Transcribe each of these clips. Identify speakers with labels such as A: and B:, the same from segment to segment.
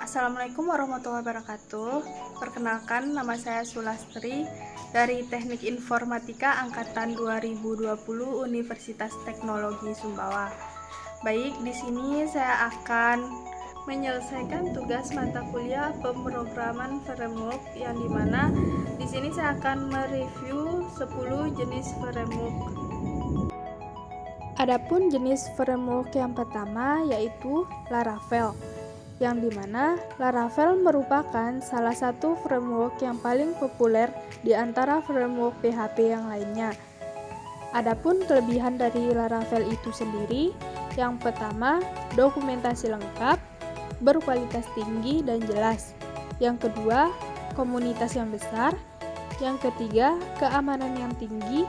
A: Assalamualaikum warahmatullahi wabarakatuh. Perkenalkan, nama saya Sulastri dari Teknik Informatika Angkatan 2020 Universitas Teknologi Sumbawa. Baik, di sini saya akan menyelesaikan tugas mata kuliah pemrograman framework yang dimana di sini saya akan mereview 10 jenis framework. Adapun jenis framework yang pertama yaitu Laravel, yang dimana Laravel merupakan salah satu framework yang paling populer di antara framework PHP yang lainnya. Adapun kelebihan dari Laravel itu sendiri, yang pertama, dokumentasi lengkap, berkualitas tinggi dan jelas. Yang kedua, komunitas yang besar. Yang ketiga, keamanan yang tinggi.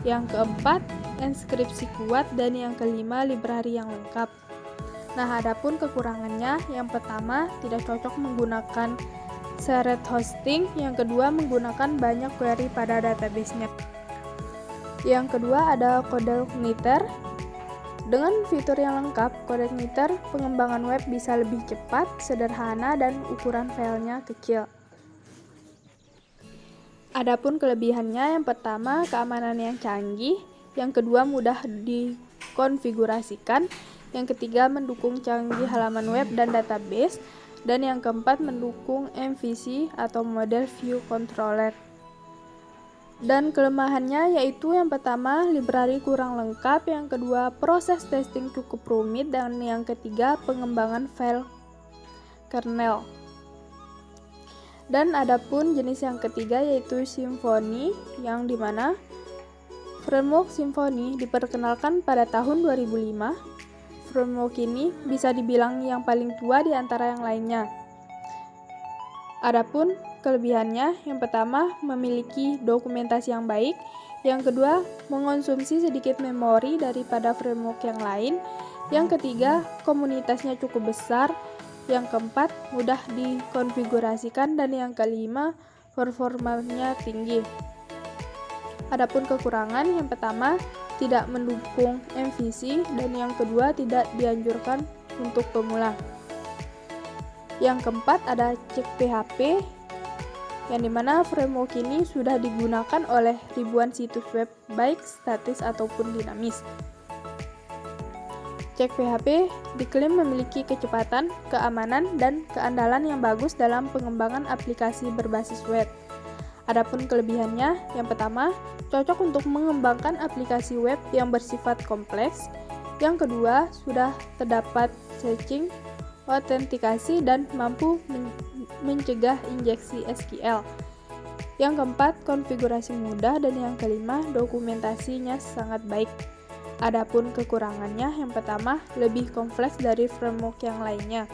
A: Yang keempat, enskripsi kuat. Dan yang kelima, library yang lengkap. Nah, adapun kekurangannya, yang pertama, tidak cocok menggunakan shared hosting. Yang kedua, menggunakan banyak query pada database-nya. Yang kedua, ada CodeIgniter. Dengan fitur yang lengkap, CodeIgniter pengembangan web bisa lebih cepat, sederhana, dan ukuran filenya kecil. Adapun kelebihannya, yang pertama, keamanan yang canggih. Yang kedua, mudah dikonfigurasikan. Yang ketiga, mendukung canggih halaman web dan database. Dan yang keempat, mendukung MVC atau Model View Controller. Dan kelemahannya yaitu yang pertama, library kurang lengkap. Yang kedua, proses testing cukup rumit. Dan yang ketiga, pengembangan file kernel. Dan adapun jenis yang ketiga yaitu Symfony, yang dimana framework Symfony diperkenalkan pada tahun 2005. Framework ini bisa dibilang yang paling tua di antara yang lainnya. Adapun kelebihannya, yang pertama, memiliki dokumentasi yang baik. Yang kedua, mengonsumsi sedikit memori daripada framework yang lain. Yang ketiga, komunitasnya cukup besar. Yang keempat, mudah dikonfigurasikan. Dan yang kelima, performanya tinggi. Adapun kekurangan, yang pertama, tidak mendukung MVC. Dan yang kedua, tidak dianjurkan untuk pemula. Yang keempat, ada Check PHP, yang dimana framework ini sudah digunakan oleh ribuan situs web, baik statis ataupun dinamis. Check PHP diklaim memiliki kecepatan, keamanan, dan keandalan yang bagus dalam pengembangan aplikasi berbasis web. Adapun kelebihannya, yang pertama, cocok untuk mengembangkan aplikasi web yang bersifat kompleks. Yang kedua, sudah terdapat caching, autentikasi, dan mampu mencegah injeksi SQL. Yang keempat, konfigurasi mudah. Dan yang kelima, dokumentasinya sangat baik. Adapun kekurangannya, yang pertama, lebih kompleks dari framework yang lainnya.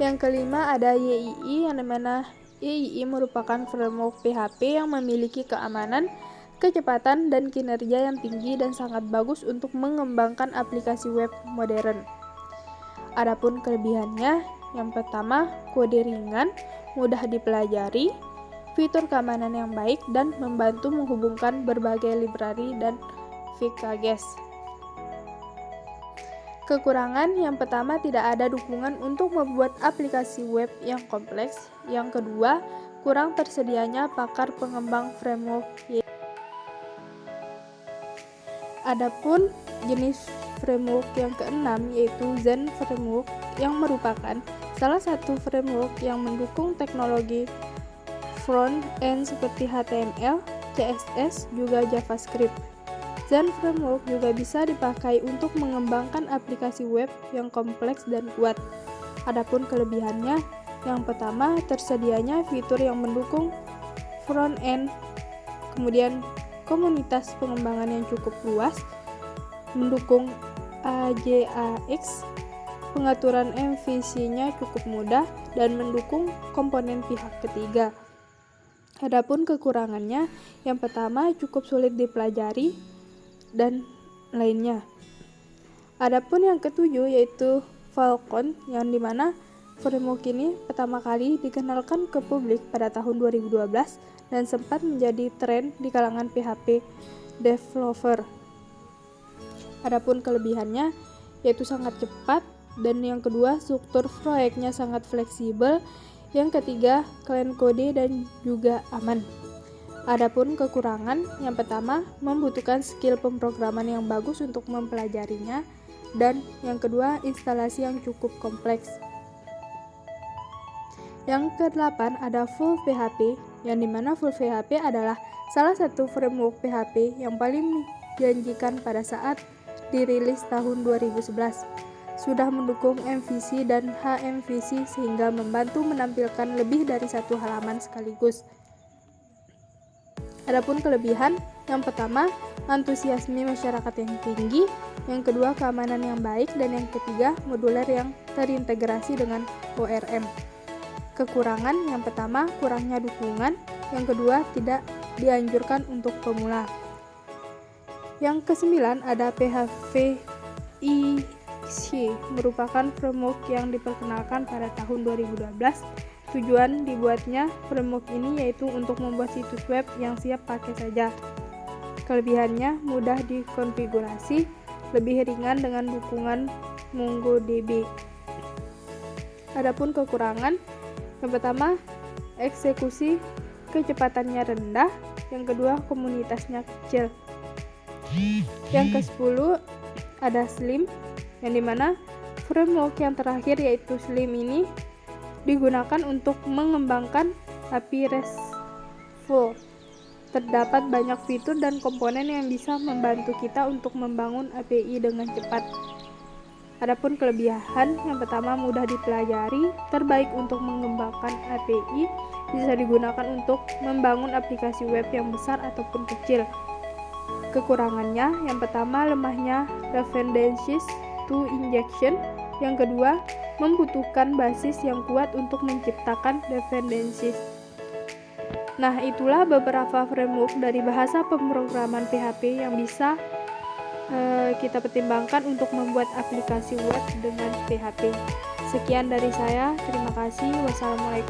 A: Yang kelima, ada YII, yang dimana YII merupakan framework PHP yang memiliki keamanan, kecepatan, dan kinerja yang tinggi dan sangat bagus untuk mengembangkan aplikasi web modern. Adapun kelebihannya, yang pertama, kode ringan, mudah dipelajari, fitur keamanan yang baik, dan membantu menghubungkan berbagai library dan packages. Kekurangan, yang pertama, tidak ada dukungan untuk membuat aplikasi web yang kompleks. Yang kedua, kurang tersedianya pakar pengembang framework. Adapun jenis framework yang keenam yaitu Zen Framework, yang merupakan salah satu framework yang mendukung teknologi front-end seperti HTML, CSS, juga JavaScript. Zen Framework juga bisa dipakai untuk mengembangkan aplikasi web yang kompleks dan kuat. Adapun kelebihannya, yang pertama, tersedianya fitur yang mendukung front-end, kemudian komunitas pengembangan yang cukup luas, mendukung AJAX, pengaturan MVC-nya cukup mudah, dan mendukung komponen pihak ketiga. Adapun kekurangannya, yang pertama, cukup sulit dipelajari, dan lainnya. Adapun yang ketujuh yaitu Falcon, yang dimana framework ini pertama kali dikenalkan ke publik pada tahun 2012 dan sempat menjadi tren di kalangan PHP developer. Adapun kelebihannya yaitu sangat cepat, Dan yang kedua, struktur proyeknya sangat fleksibel. Yang ketiga, clean kode dan juga aman. Adapun kekurangan, yang pertama, membutuhkan skill pemrograman yang bagus untuk mempelajarinya. Dan yang kedua, instalasi yang cukup kompleks. Yang ke-8 ada Full PHP, yang dimana Full PHP adalah salah satu framework PHP yang paling menjanjikan pada saat dirilis tahun 2011. Sudah mendukung MVC dan HMVC sehingga membantu menampilkan lebih dari satu halaman sekaligus. Adapun kelebihan, yang pertama, antusiasme masyarakat yang tinggi, yang kedua, keamanan yang baik, dan yang ketiga, moduler yang terintegrasi dengan ORM. Kekurangan, yang pertama, kurangnya dukungan, yang kedua, tidak dianjurkan untuk pemula. Yang ke-9 ada PHP merupakan framework yang diperkenalkan pada tahun 2012. Tujuan dibuatnya framework ini yaitu untuk membuat situs web yang siap pakai saja. Kelebihannya mudah dikonfigurasi, lebih ringan dengan dukungan MongoDB. Adapun kekurangan, yang pertama, eksekusi kecepatannya rendah, yang kedua, komunitasnya kecil. Yang ke-10 ada Slim, yang dimana framework yang terakhir yaitu Slim ini digunakan untuk mengembangkan API RESTful. Terdapat banyak fitur dan komponen yang bisa membantu kita untuk membangun API dengan cepat. Adapun kelebihan, yang pertama, mudah dipelajari, terbaik untuk mengembangkan API, bisa digunakan untuk membangun aplikasi web yang besar ataupun kecil. Kekurangannya, yang pertama, lemahnya dependencies to injection, yang kedua, membutuhkan basis yang kuat untuk menciptakan dependencies. Nah, itulah beberapa framework dari bahasa pemrograman PHP yang bisa kita pertimbangkan untuk membuat aplikasi web dengan PHP. Sekian dari saya, terima kasih. Wassalamualaikum.